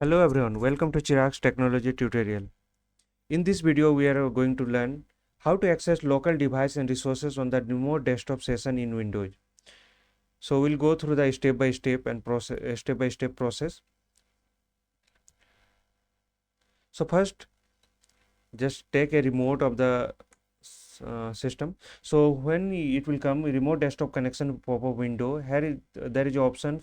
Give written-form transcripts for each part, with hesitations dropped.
Hello everyone, welcome to Chirag's technology tutorial. In this video we are going to learn how to access local device and resources on the remote desktop session in Windows. So we'll go through the step by step process. So first just take a remote of the system. So when it will come remote desktop connection pop-up window, there is option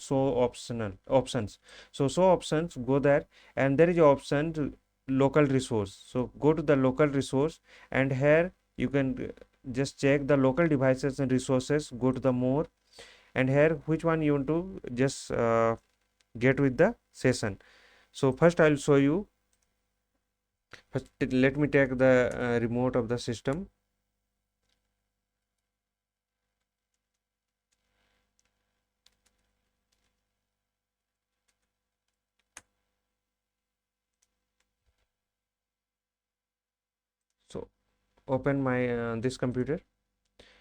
options. So options, go there, and there is option local resource. So go to the local resource, and here you can just check the local devices and resources. Go to the more, and here which one you want to just get with the session. So first I'll show you. First, let me take the remote of the system. So open my this computer.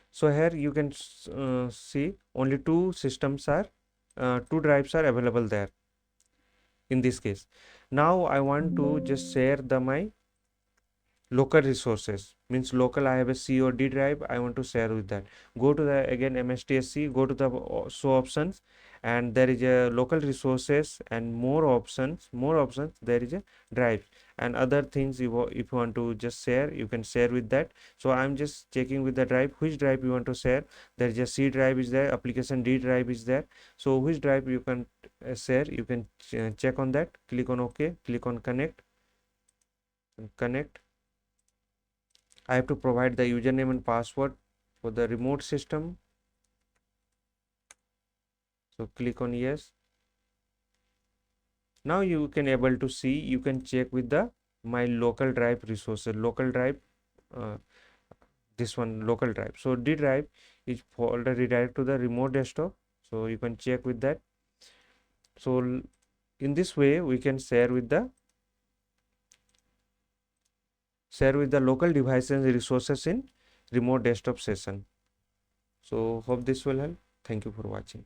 So here you can see only two drives are available there in this case. Now I want to just share the my local resources, means local. I have a C or D drive, I want to share with that. Go to the again MSTSC, go to the show options, and there is a local resources and more options. There is a drive and other things. If you want to just share, you can share with that. So I'm just checking with the drive, which drive you want to share. There is a C drive is there, application D drive is there. So which drive you can share, you can check on that. Click on OK, click on connect and connect. I have to provide the username and password for the remote system. So click on yes. Now you can able to see, you can check with the my local drive resources, local drive, uh, this one local drive. So D drive is folder redirect to the remote desktop. So you can check with that. So in this way we can share with the local devices and resources in remote desktop session. So hope this will help. Thank you for watching.